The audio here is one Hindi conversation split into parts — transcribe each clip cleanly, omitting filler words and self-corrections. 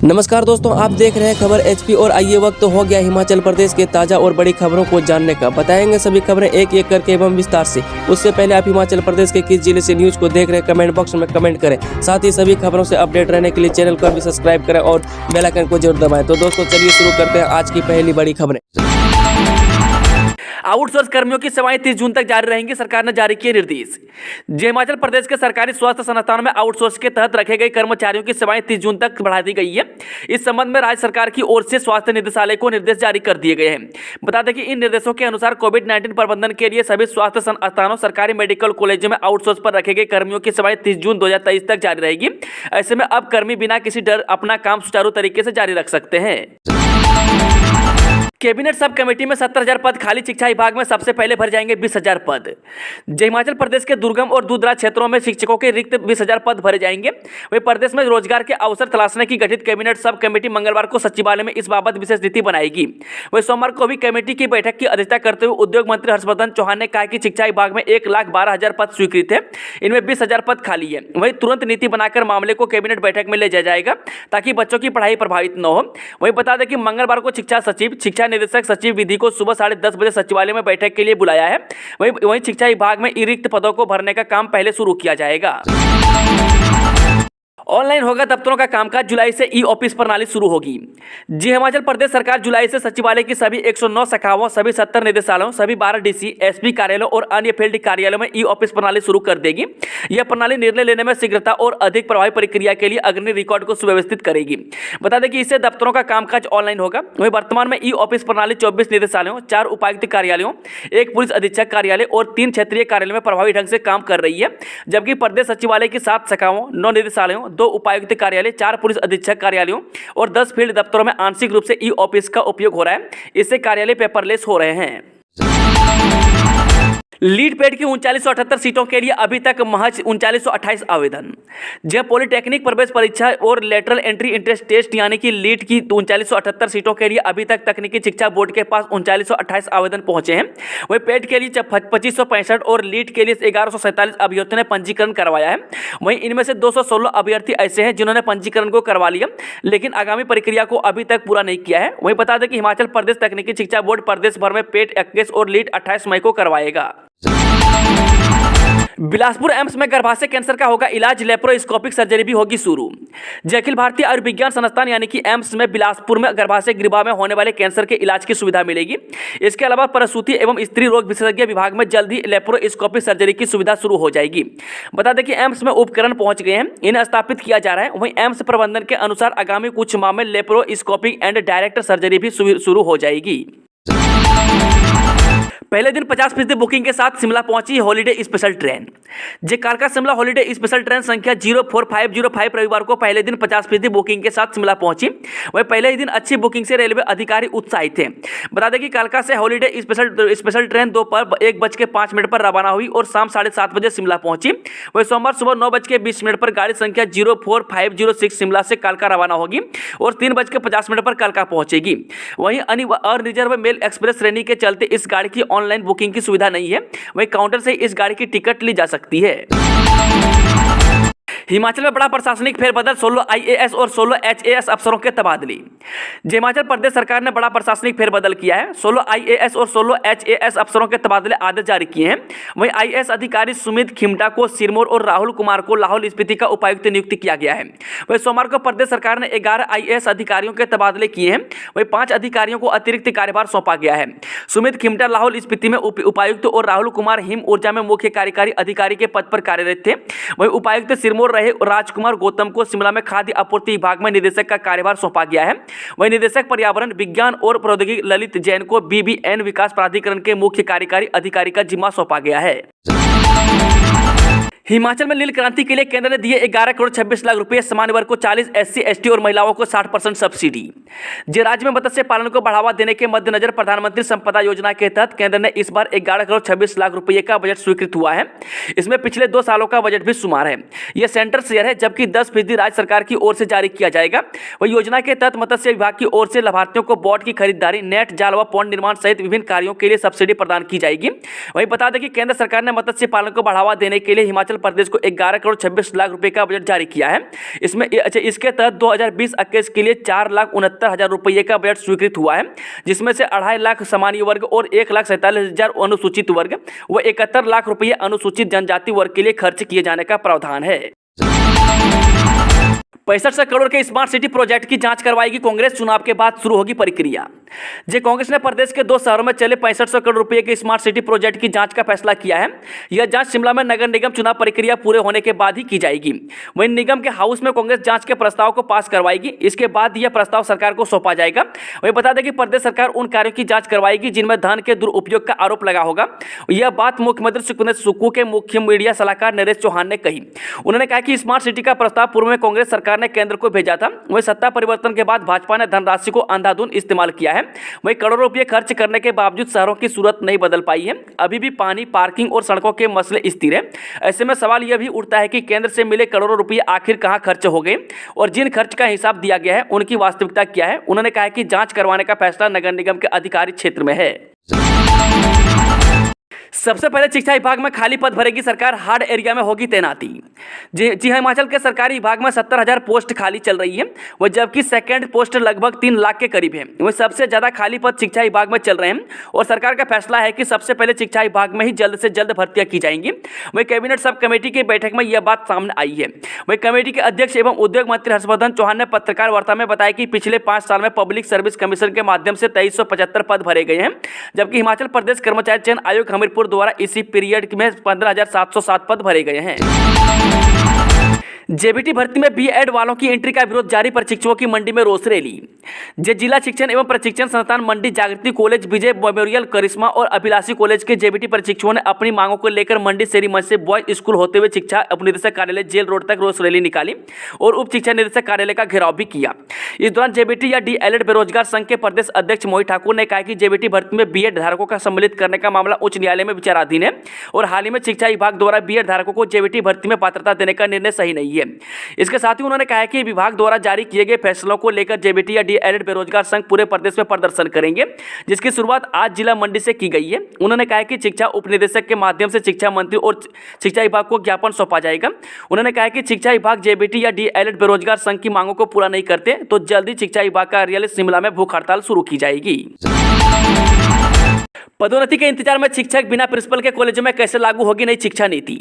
नमस्कार दोस्तों, आप देख रहे हैं खबर एचपी और आइए वक्त हो गया हिमाचल प्रदेश के ताजा और बड़ी खबरों को जानने का। बताएंगे सभी खबरें एक एक करके एवं विस्तार से। उससे पहले आप हिमाचल प्रदेश के किस जिले से न्यूज को देख रहे हैं कमेंट बॉक्स में कमेंट करें। साथ ही सभी खबरों से अपडेट रहने के लिए चैनल को भी सब्सक्राइब करें और बेल आइकन को जरूर दबाएं। तो दोस्तों चलिए शुरू करते हैं आज की पहली बड़ी खबरें। आउटसोर्स कर्मियों की सेवाएं 30 जून तक जारी रहेंगी, सरकार ने जारी किए निर्देश। हिमाचल प्रदेश के सरकारी स्वास्थ्य संस्थानों में आउटसोर्स के तहत रखे गए कर्मचारियों की सेवाएं 30 जून तक बढ़ा दी गई है। इस संबंध में राज्य सरकार की ओर से स्वास्थ्य निदेशालय को निर्देश जारी कर दिए गए हैं। बता दें कि इन निर्देशों के अनुसार कोविड-19 प्रबंधन के लिए सभी स्वास्थ्य संस्थानों, सरकारी मेडिकल कॉलेजों में आउटसोर्स पर रखे गए कर्मियों की सेवाएं 30 जून 2023 तक जारी रहेगी। ऐसे में अब कर्मी बिना किसी डर अपना काम सुचारू तरीके से जारी रख सकते हैं। कैबिनेट सब कमेटी में 70,000 पद खाली। शिक्षा विभाग में सबसे पहले भर जाएंगे 20,000 पद। हिमाचल प्रदेश के दुर्गम और दूरदराज क्षेत्रों में शिक्षकों के रिक्त 20,000 पद भरे जाएंगे। वहीं प्रदेश में रोजगार के अवसर तलाशने की गठित कैबिनेट सब कमेटी मंगलवार को सचिवालय में इस बाबत विशेष नीति बनाएगी। वहीं सोमवार को भी कमेटी की बैठक की अध्यक्षता करते हुए उद्योग मंत्री हर्षवर्धन चौहान ने कहा कि शिक्षा विभाग में 1,12,000 पद स्वीकृत है, इनमें 20,000 पद खाली है। वहीं तुरंत नीति बनाकर मामले को कैबिनेट बैठक में ले जाया जाएगा ताकि बच्चों की पढ़ाई प्रभावित न हो। वहीं बता दें कि मंगलवार को शिक्षा सचिव, शिक्षा निदेशक, सचिव विधि को सुबह 10:30 बजे सचिवालय में बैठक के लिए बुलाया है। वहीं शिक्षा विभाग में रिक्त पदों को भरने का काम पहले शुरू किया जाएगा। ऑनलाइन होगा दफ्तरों का कामकाज। जुलाई से ई ऑफिस प्रणाली शुरू होगी। हिमाचल प्रदेश सरकार जुलाई से सचिवालय की सभी 109 शाखाओं, सभी 70 निदेशालयों, सभी 12 डीसी, एसपी कार्यालयों और अन्य फील्ड कार्यालयों में ई ऑफिस प्रणाली शुरू कर देगी। यह प्रणाली निर्णय लेने में शीघ्रता और अधिक प्रभावी प्रक्रिया के लिए अग्रणी रिकॉर्ड को सुव्यवस्थित करेगी। बता दें कि इससे दफ्तरों का कामकाज ऑनलाइन होगा। वहीं वर्तमान में ई ऑफिस प्रणाली 24 निदेशालयों, 4 उपायुक्त कार्यालयों, 1 पुलिस अधीक्षक कार्यालय और 3 क्षेत्रीय कार्यालय में प्रभावी ढंग से काम कर रही है। जबकि प्रदेश सचिवालय की 7 शाखाओं, 9 निदेशालयों, 2 उपायुक्त कार्यालय, 4 पुलिस अधीक्षक कार्यालयों और 10 फील्ड दफ्तरों में आंशिक रूप से ई ऑफिस का उपयोग हो रहा है। इससे कार्यालय पेपरलेस हो रहे हैं। लीड पेड की 3978 सीटों के लिए अभी तक महज 3928 आवेदन। जब पॉलिटेक्निक प्रवेश परीक्षा और लेटरल एंट्री इंट्रेंस टेस्ट यानी कि लीड की 3978 सीटों के लिए अभी तक तकनीकी शिक्षा बोर्ड के पास 3928 आवेदन पहुंचे हैं। वहीं पेड के लिए 2565 और लीड के लिए 1147 अभ्यर्थियों ने पंजीकरण करवाया है। वहीं इनमें से 216 अभ्यर्थी ऐसे हैं जिन्होंने पंजीकरण को करवा लिया लेकिन आगामी प्रक्रिया को अभी तक पूरा नहीं किया है। वहीं बता दें कि हिमाचल प्रदेश तकनीकी शिक्षा बोर्ड प्रदेश भर में पेड 21 और लीड 28 मई को करवाएगा। बिलासपुर एम्स में गर्भाशय कैंसर का होगा इलाज, लेप्रोस्कोपिक सर्जरी भी होगी शुरू। अखिल भारतीय आयुर्विज्ञान संस्थान यानी कि एम्स में बिलासपुर में गर्भाशय गृह में होने वाले कैंसर के इलाज की सुविधा मिलेगी। इसके अलावा प्रसूति एवं स्त्री रोग विशेषज्ञ विभाग में जल्द ही लेप्रोस्कोपिक सर्जरी की सुविधा शुरू हो जाएगी। बता दें कि एम्स में उपकरण पहुंच गए हैं, इन्हें स्थापित किया जा रहा है। वहीं एम्स प्रबंधन के अनुसार आगामी कुछ माह में लेप्रोस्कोपिक एंड डायरेक्ट सर्जरी भी शुरू हो जाएगी। पहले दिन 50% बुकिंग के साथ शिमला पहुंची हॉलीडे स्पेशल ट्रेन। कालका शिमला हॉलीडे स्पेशल ट्रेन संख्या 04505 रविवार को पहले दिन 50% बुकिंग के साथ शिमला पहुंची। वहीं पहले ही दिन अच्छी बुकिंग से रेलवे अधिकारी उत्साहित थे। बता दें कि कालका से हॉलीडे स्पेशल ट्रेन दोपहर 1:05 पर रवाना हुई और शाम 7:30 बजे शिमला पहुंची। वहीं सोमवार सुबह 9:20 पर गाड़ी संख्या 04506 शिमला से कालका रवाना होगी और 3:50 पर कालका पहुंचेगी। वहीं अनरिजर्व मेल एक्सप्रेस श्रेणी के चलते इस गाड़ी की ऑनलाइन बुकिंग की सुविधा नहीं है। वहीं काउंटर से इस गाड़ी की टिकट ली जा सकती है। हिमाचल में बड़ा प्रशासनिक फेरबदल, 16 आईएएस और 16 एचएएस अफसरों के तबादले। हिमाचल प्रदेश सरकार ने बड़ा प्रशासनिक फेरबदल किया है। 16 आईएएस और 16 एचएएस अफसरों के तबादले आदेश जारी किए हैं। वहीं आईएएस अधिकारी सुमित खिमटा को सिरमौर और राहुल कुमार को लाहौल स्पीति का उपायुक्त नियुक्त किया गया है। वहीं सोमवार को प्रदेश सरकार ने 11 आईएएस अधिकारियों के तबादले किए हैं। वहीं 5 अधिकारियों को अतिरिक्त कार्यभार सौंपा गया है। सुमित खिमटा लाहौल स्पीति में उपायुक्त और राहुल कुमार हिम ऊर्जा में मुख्य कार्यकारी अधिकारी के पद पर कार्यरत थे। वहीं उपायुक्त सिरमौर रहे राजकुमार गौतम को शिमला में खाद्य आपूर्ति विभाग में निदेशक का कार्यभार सौंपा गया है। वहीं निदेशक पर्यावरण विज्ञान और प्रौद्योगिकी ललित जैन को बीबीएन विकास प्राधिकरण के मुख्य कार्यकारी अधिकारी का जिम्मा सौंपा गया है। हिमाचल में नील क्रांति के लिए केंद्र ने दिए 11,26,00,000 रुपए। सामान्य वर्ग को 40, SC, ST और महिलाओं को 60% सब्सिडी। राज्य में मत्स्य पालन को बढ़ावा देने के मद्देनजर प्रधानमंत्री संपदा योजना के तहत केंद्र ने इस बार 11,26,00,000 रुपए का बजट स्वीकृत हुआ है। इसमें पिछले 2 सालों का बजट भी शुमार है। यह सेंटर शेयर है, जबकि 10% राज्य सरकार की ओर से जारी किया जाएगा। वही योजना के तहत मत्स्य विभाग की ओर से लाभार्थियों को बोट की खरीदारी, नेट, जाल व पौंड निर्माण सहित विभिन्न कार्यों के लिए सब्सिडी प्रदान की जाएगी। वही बता दें कि केंद्र सरकार ने मत्स्य पालन को बढ़ावा देने के लिए हिमाचल हिमाचल प्रदेश को 11 करोड़ 26 लाख रुपए का बजट जारी किया है। इसके तहत 2020-21 के लिए 4,69,000 रुपये का बजट स्वीकृत हुआ है, जिसमें से 2.5 लाख सामान्य वर्ग और 1,47,000 अनुसूचित वर्ग व 71 लाख रुपये अनुसूचित जनजाति वर्ग के लिए खर्च किए जाने का प्रावधान है। 65 करोड़ के स्मार्ट सिटी प्रोजेक्ट की जांच करवाएगी कांग्रेस, चुनाव के बाद शुरू होगी प्रक्रिया। कांग्रेस ने प्रदेश के 2 शहरों में चले 65 करोड़ रुपए के स्मार्ट सिटी प्रोजेक्ट की जांच का फैसला किया है। यह जांच शिमला में नगर निगम चुनाव प्रक्रिया पूरे होने के बाद ही की जाएगी। वहीं निगम के हाउस में कांग्रेस जांच के प्रस्ताव को पास करवाएगी। इसके बाद यह प्रस्ताव सरकार को सौंपा जाएगा। वहीं बता दें कि प्रदेश सरकार उन कार्यों की जांच करवाएगी जिनमें धन के दुरुपयोग का आरोप लगा होगा। यह बात मुख्यमंत्री सुखविंदर सुक्खू के मुख्य मीडिया सलाहकार नरेश चौहान ने कही। उन्होंने कहा कि स्मार्ट सिटी का प्रस्ताव पूर्व में कांग्रेस सरकार ने केंद्र को भेजा था। वहीं सत्ता परिवर्तन के बाद भाजपा ने धनराशि को अंधाधुंध इस्तेमाल किया है। वहीं करोड़ों रुपए खर्च करने के बावजूद शहरों की सूरत नहीं बदल पाई है। अभी भी पानी, पार्किंग और सड़कों के मसले स्थिर है। ऐसे में सवाल यह भी उठता है कि केंद्र से मिले करोड़ों रुपए आखिर कहां खर्च हो गए और जिन खर्च का हिसाब दिया गया है उनकी वास्तविकता क्या है। उन्होंने कहा कि जांच करवाने का फैसला नगर निगम के अधिकारी क्षेत्र में है। सबसे पहले शिक्षा विभाग में खाली पद भरेगी सरकार, हार्ड एरिया में होगी तैनाती। जी हाँ, हिमाचल के सरकारी विभाग में 70,000 पोस्ट खाली चल रही है, वह जबकि सेकंड पोस्ट लगभग 3 लाख के करीब है। वह सबसे ज्यादा खाली पद शिक्षा विभाग में चल रहे हैं और सरकार का फैसला है कि सबसे पहले शिक्षा विभाग में ही जल्द से जल्द भर्तियां की जाएंगी। वही कैबिनेट सब कमेटी की बैठक में यह बात सामने आई है। वही कमेटी के अध्यक्ष एवं उद्योग मंत्री हर्षवर्धन चौहान ने पत्रकार वार्ता में बताया कि पिछले 5 साल में पब्लिक सर्विस कमीशन के माध्यम से 2375 पद भरे गए हैं, जबकि हिमाचल प्रदेश कर्मचारी चयन आयोग हमीरपुर द्वारा इसी पीरियड में 15,707 पद भरे गए हैं। जेबीटी भर्ती में बीएड वालों की एंट्री का विरोध जारी, प्रशिक्षुओं की मंडी में रोष रैली। जिला शिक्षण एवं प्रशिक्षण संस्थान मंडी, जागृति कॉलेज, विजय मेमोरियल, करिश्मा और अभिलाषी कॉलेज के जेबीटी प्रशिक्षुओं ने अपनी मांगों को लेकर मंडी शेरी मंच से बॉयज स्कूल होते हुए शिक्षा उपनिदेशक कार्यालय जेल रोड तक रोष रैली निकाली और उप शिक्षा निदेशक कार्यालय का घेराव भी किया। इस दौरान जेबीटी या डीएलएड बेरोजगार संघ के प्रदेश अध्यक्ष मोहित ठाकुर ने कहा कि जेबीटी भर्ती में बीएड धारकों का सम्मिलित करने का मामला उच्च न्यायालय में विचाराधीन है और हाल ही में शिक्षा विभाग द्वारा बीएड धारकों को जेबीटी भर्ती में पात्रता देने का निर्णय सही नहीं है। इसके साथ ही उन्होंने कहा कि विभाग द्वारा जारी किए गए फैसलों को लेकर जेबीटी या डीएलएड बेरोजगार संघ पूरे प्रदेश में प्रदर्शन करेंगे, जिसकी शुरुआत आज जिला मंडी से की गई है। उन्होंने कहा कि शिक्षा उपनिदेशक के माध्यम से शिक्षा मंत्री और शिक्षा विभाग को ज्ञापन सौंपा जाएगा। उन्होंने कहा कि शिक्षा विभाग जेबीटी या डीएलएड बेरोजगार संघ की मांगों को पूरा नहीं करते तो जल्दी शिक्षा विभाग कार्यालय शिमला में भूख हड़ताल शुरू की जाएगी। पदोन्नति के इंतजार में शिक्षक, बिना प्रिंसिपल के कॉलेजों में कैसे लागू होगी नई शिक्षा नीति।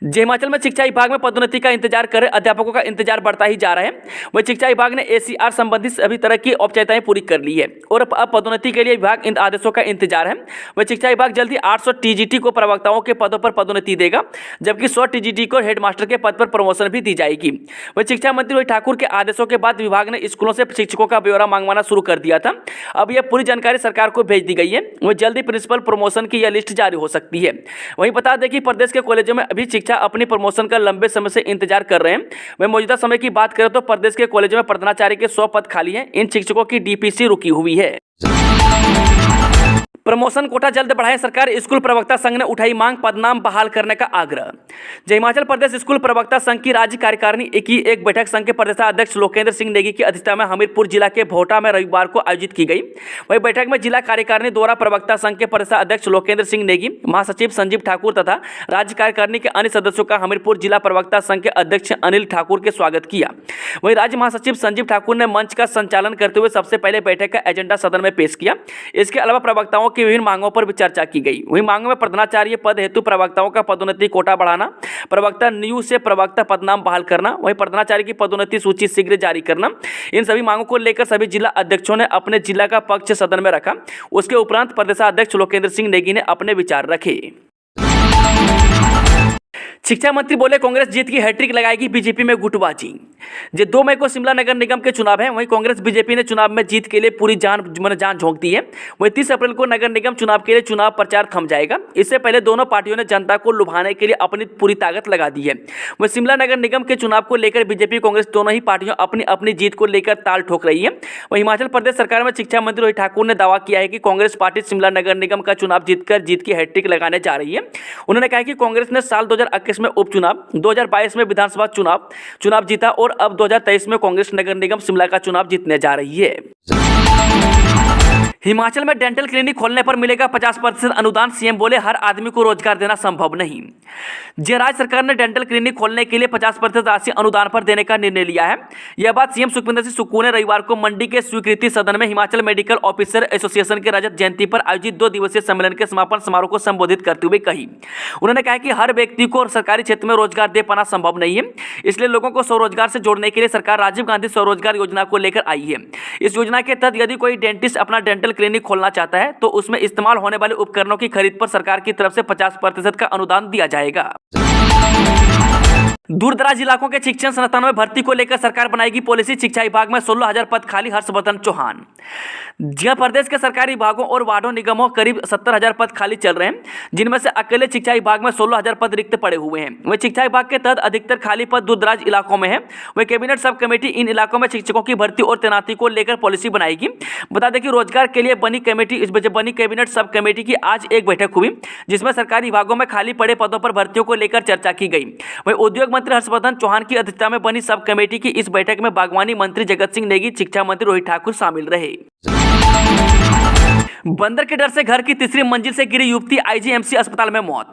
हिमाचल में शिक्षा विभाग में पदोन्नति का इंतजार कर रहे अध्यापकों का इंतजार बढ़ता ही जा रहा है। वही शिक्षा विभाग ने एसीआर संबंधी सभी तरह की औपचारिकताएं पूरी कर ली है और अब पदोन्नति के लिए विभाग इन आदेशों का इंतजार है। वही शिक्षा विभाग जल्दी 800 टीजीटी को प्रवक्ताओं के पदों पर पदोन्नति देगा, जबकि 100 टीजीटी को हेडमास्टर के पद पर प्रमोशन भी दी जाएगी। वही शिक्षा मंत्री रोहित ठाकुर के आदेशों के बाद विभाग ने स्कूलों से शिक्षकों का ब्यौरा मांगवाना शुरू कर दिया था। अब यह पूरी जानकारी सरकार को भेज दी गई है। वही जल्दी प्रिंसिपल प्रमोशन की यह लिस्ट जारी हो सकती है। वहीं बता दें कि प्रदेश के कॉलेजों में अभी शिक्षा अपनी प्रमोशन का लंबे समय से इंतजार कर रहे हैं। वहीं मौजूदा समय की बात करें तो प्रदेश के कॉलेजों में प्रधानाचार्य के 100 पद खाली हैं। इन शिक्षकों की डीपीसी रुकी हुई है। प्रमोशन कोटा जल्द बढ़ाएं सरकार, स्कूल प्रवक्ता संघ ने उठाई मांग, पदनाम बहाल करने का आग्रह। हिमाचल प्रदेश स्कूल प्रवक्ता संघ की राज्य कार्यकारिणी की एक बैठक संघ के प्रदेशाध्यक्ष लोकेंद्र सिंह नेगी की अध्यक्षता में हमीरपुर जिला के भोटा में रविवार को आयोजित की गई। वही बैठक में जिला कार्यकारिणी द्वारा प्रवक्ता संघ के प्रदेशाध्यक्ष लोकेंद्र सिंह नेगी, महासचिव संजीव ठाकुर तथा राज्य कार्यकारिणी के अन्य सदस्यों का हमीरपुर जिला प्रवक्ता संघ के अध्यक्ष अनिल ठाकुर के स्वागत किया। वहीं राज्य महासचिव संजीव ठाकुर ने मंच का संचालन करते हुए सबसे पहले बैठक का एजेंडा सदन में पेश किया। इसके अलावा प्रवक्ताओं की विभिन्न मांगों पर भी चर्चा की गई। वहीं मांगों में प्रधानाचार्य पद हेतु प्रवक्ताओं का पदोन्नति कोटा बढ़ाना, प्रवक्ता नियु से प्रवक्ता पदनाम बहाल करना, वहीं प्रधानाचार्य की पदोन्नति सूची शीघ्र जारी करना। इन सभी मांगों को लेकर सभी जिला अध्यक्षों ने अपने जिला का पक्ष सदन में रखा। उसके उपरांत प्रदेशाध्यक्ष लोकेंद्र सिंह नेगी ने अपने विचार रखे। शिक्षा मंत्री बोले कांग्रेस जीत की हैट्रिक लगाएगी, बीजेपी में गुटबाजी। 2 मई को शिमला नगर निगम के चुनाव है। वहीं कांग्रेस बीजेपी ने चुनाव में जीत के लिए पूरी जान झोंक दी है। वहीं 30 अप्रैल को नगर निगम चुनाव के लिए चुनाव प्रचार थम जाएगा। इससे पहले दोनों पार्टियों ने जनता को लुभाने के लिए अपनी पूरी ताकत लगा दी है। वहीं शिमला नगर निगम के चुनाव को लेकर बीजेपी कांग्रेस दोनों ही पार्टियां अपनी अपनी जीत को लेकर ताल ठोक रही है। वहीं हिमाचल प्रदेश सरकार में शिक्षा मंत्री रोहित ठाकुर ने दावा किया है कि कांग्रेस पार्टी शिमला नगर निगम का चुनाव जीतकर जीत की हैट्रिक लगाने जा रही है। उन्होंने कहा कि कांग्रेस ने साल 2021 में उपचुनाव, 2022 में विधानसभा चुनाव जीता और अब 2023 में कांग्रेस नगर निगम शिमला का चुनाव जीतने जा रही है। हिमाचल में डेंटल क्लिनिक खोलने पर मिलेगा 50% अनुदान। सीएम बोले हर आदमी को रोजगार देना संभव नहीं। राज्य सरकार ने डेंटल क्लिनिक खोलने के लिए 50% राशि अनुदान पर देने का निर्णय लिया है। यह बात सीएम सुखविंदर सिंह सुक्खू ने रविवार को मंडी के स्वीकृति सदन में हिमाचल मेडिकल ऑफिसर एसोसिएशन के रजत जयंती पर आयोजित 2 दिवसीय सम्मेलन के समापन समारोह को संबोधित करते हुए कही। उन्होंने कहा कि हर व्यक्ति को सरकारी क्षेत्र में रोजगार दे पाना संभव नहीं है, इसलिए लोगों को स्वरोजगार से जोड़ने के लिए सरकार राजीव गांधी स्वरोजगार योजना को लेकर आई है। इस योजना के तहत यदि कोई डेंटिस्ट अपना डेंटल क्लिनिक खोलना चाहता है तो उसमें इस्तेमाल होने वाले उपकरणों की खरीद पर सरकार की तरफ से 50% का अनुदान दिया जाएगा। दूरदराज इलाकों के शिक्षण संस्थानों में भर्ती को लेकर सरकार बनाएगी पॉलिसी। शिक्षा विभाग में 16,000 पद खाली। हर्षवर्धन चौहान। जहां प्रदेश के सरकारी विभागों और वार्डों निगमों करीब 70,000 पद खाली चल रहे हैं, जिनमें से अकेले शिक्षा विभाग में 16,000 पद रिक्त पड़े हुए हैं। वही शिक्षा विभाग के तहत अधिकतर खाली पद दूरदराज इलाकों में है। वही कैबिनेट सब कमेटी इन इलाकों में शिक्षकों की भर्ती और तैनाती को लेकर पॉलिसी बनाएगी। बता दें कि रोजगार के लिए बनी कैबिनेट सब कमेटी की आज एक बैठक हुई, जिसमें सरकारी विभागों में खाली पड़े पदों पर भर्तियों को लेकर चर्चा की गई। वही उद्योग मंत्री हर्षवर्धन चौहान की अध्यक्षता में बनी सब कमेटी की इस बैठक में बागवानी मंत्री जगत सिंह नेगी, शिक्षा मंत्री रोहित ठाकुर शामिल रहे। बंदर के डर से घर की तीसरी मंजिल से गिरी युवती, आईजीएमसी अस्पताल में मौत।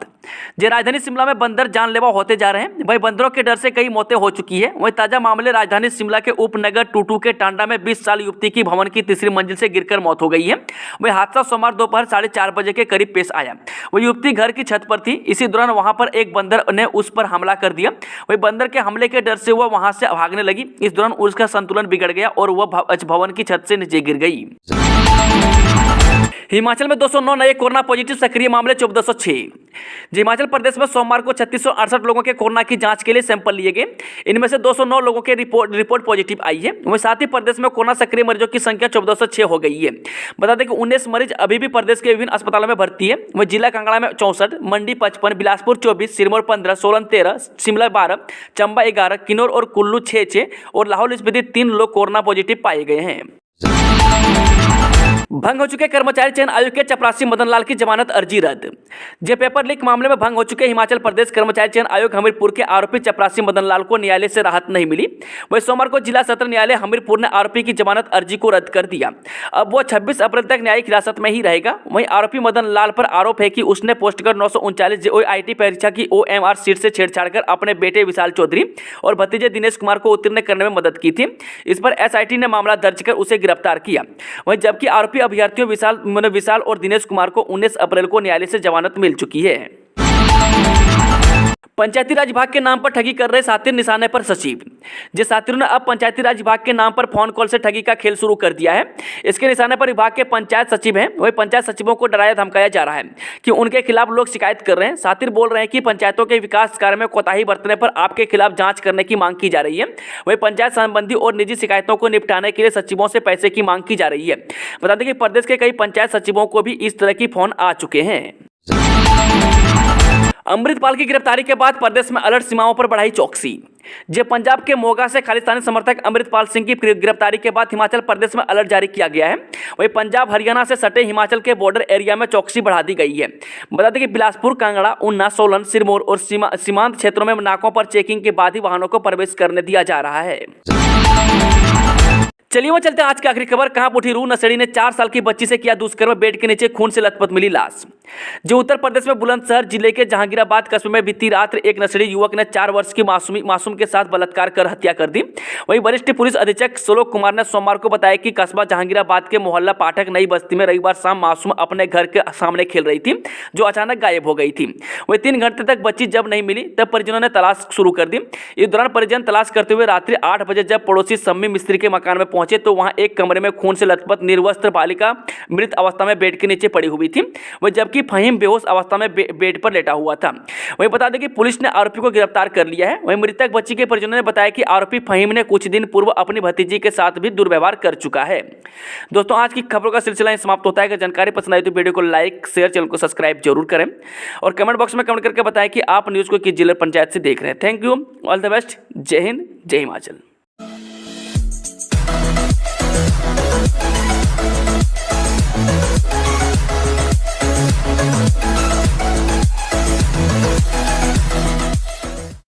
राजधानी शिमला में बंदर जानलेवा होते जा रहे हैं। वही बंदरों के डर से कई मौतें हो चुकी है। वही ताजा मामले राजधानी शिमला के उपनगर टूटू के टांडा में 20 साल युवती की भवन की तीसरी मंजिल से गिरकर मौत हो गई है। वही हादसा सोमवार दोपहर 4:30 बजे के करीब पेश आया। वही युवती घर की छत पर थी। इसी दौरान वहां पर एक बंदर ने उस पर हमला कर दिया। वही बंदर के हमले के डर से वह वहां से भागने लगी। इस दौरान उसका संतुलन बिगड़ गया और वह भवन की छत से नीचे गिर गई। हिमाचल में 209 नए कोरोना पॉजिटिव सक्रिय मामले, 1406। हिमाचल प्रदेश में सोमवार को 3668 लोगों के कोरोना की जांच के लिए सैंपल लिए गए। इनमें से 209 लोगों के रिपोर्ट पॉजिटिव आई है। वहीं साथ ही प्रदेश में कोरोना सक्रिय मरीजों की संख्या 1406 हो गई है। बता दें कि 19 मरीज अभी भी प्रदेश के विभिन्न अस्पतालों में भर्ती है। वहीं जिला कांगड़ा में 64, मंडी 55, बिलासपुर 24, सिरमौर 15, सोलन 13, शिमला 12, चंबा 11, किन्नौर और कुल्लू 6 और लाहौल स्पीति 3 लोग कोरोना पॉजिटिव पाए गए हैं। भंग हो चुके कर्मचारी चयन आयोग के चपरासी मदन लाल की जमानत अर्जी रद्द। पेपर लीक मामले में भंग हो चुके हिमाचल प्रदेश कर्मचारी चयन आयोग हमीरपुर के आरोपी चपरासी मदन लाल को न्यायालय से राहत नहीं मिली। वही सोमवार को जिला सत्र न्यायालय हमीरपुर ने आरोपी की जमानत अर्जी को रद्द कर दिया। अब वो 26 अप्रैल तक न्यायिक हिरासत में ही रहेगा। वहीं आरोपी मदन लाल पर आरोप है कि उसने पोस्टकर 939 JOIT परीक्षा की OMR सीट से छेड़छाड़ कर अपने बेटे विशाल चौधरी और भतीजे दिनेश कुमार को उत्तीर्ण करने में मदद की थी। इस पर SIT ने मामला दर्ज कर उसे गिरफ्तार किया। वहीं जबकि आरोपी अभ्यर्थियों विशाल और दिनेश कुमार को 19 अप्रैल को न्यायालय से जमानत मिल चुकी है। पंचायती राज विभाग के नाम पर ठगी कर रहे सातिर निशाने पर सचिव। सातिरों ने अब पंचायती राज विभाग के नाम पर फोन कॉल से ठगी का खेल शुरू कर दिया है। इसके निशाने पर विभाग के पंचायत सचिव हैं। वही पंचायत सचिवों को डराया धमकाया जा रहा है कि उनके खिलाफ लोग शिकायत कर रहे हैं। सातिर बोल रहे हैं कि पंचायतों के विकास कार्य में कोताही बरतने पर आपके खिलाफ जांच करने की मांग की जा रही है। वही पंचायत संबंधी और निजी शिकायतों को निपटाने के लिए सचिवों से पैसे की मांग की जा रही है। बता दें कि प्रदेश के कई पंचायत सचिवों को भी इस तरह की फोन आ चुके हैं। अमृतपाल की गिरफ्तारी के बाद प्रदेश में अलर्ट, सीमाओं पर बढ़ाई चौकसी। पंजाब के मोगा से खालिस्तानी समर्थक अमृतपाल सिंह की गिरफ्तारी के बाद हिमाचल प्रदेश में अलर्ट जारी किया गया है। वहीं पंजाब हरियाणा से सटे हिमाचल के बॉर्डर एरिया में चौकसी बढ़ा दी गई है। बता दें कि बिलासपुर, कांगड़ा, ऊना, सोलन, सिरमौर और सीमांत क्षेत्रों में नाकों पर चेकिंग के बाद ही वाहनों को प्रवेश करने दिया जा रहा है। चलिए वो चलते हैं आज की आखिरी खबर। कहां उठी रूह, नशेड़ी ने 4 साल की बच्ची से किया दुष्कर्म, बेड के नीचे खून से लथपथ मिली लाश। उत्तर प्रदेश में बुलंदशहर जिले के जहांगीराबाद कस्बे में बीती रात एक नशेड़ी युवक ने 4 वर्ष की मासूम के साथ बलात्कार कर हत्या कर दी। वहीं वरिष्ठ पुलिस अधीक्षक श्लोक कुमार ने सोमवार को बताया कि कस्बा जहांगीराबाद के मोहल्ला पाठक नई बस्ती में रविवार शाम मासूम अपने घर के सामने खेल रही थी, जो अचानक गायब हो गई थी। वहीं 3 घंटे तक बच्ची जब नहीं मिली तब परिजनों ने तलाश शुरू कर दी। इस दौरान परिजन तलाश करते हुए रात्रि 8 बजे जब पड़ोसी सम्मी मिस्त्री के मकान में पहुंचे तो वहां एक कमरे में खून से लथपथ निर्वस्त्र बालिका मृत अवस्था में बेड के नीचे पड़ी हुई थी। वहीं जबकि फहीम बेहोश अवस्था में बेड पर लेटा हुआ था। वहीं बता दें कि पुलिस ने आरोपी को गिरफ्तार कर लिया है। वहीं मृतक बच्ची के परिजनों ने बताया कि आरोपी फहीम ने कुछ दिन पूर्व अपनी भतीजी के साथ भी दुर्व्यवहार कर चुका है। दोस्तों, आज की खबरों का सिलसिला समाप्त होता है। अगर जानकारी पसंद आई तो वीडियो को लाइक, शेयर, चैनल को सब्सक्राइब जरूर करें और कमेंट बॉक्स में कमेंट करके बताएं कि आप न्यूज़ को किस जिला पंचायत से देख रहे हैं। Thank you, all the best. जय हिंद, जय हिमाचल।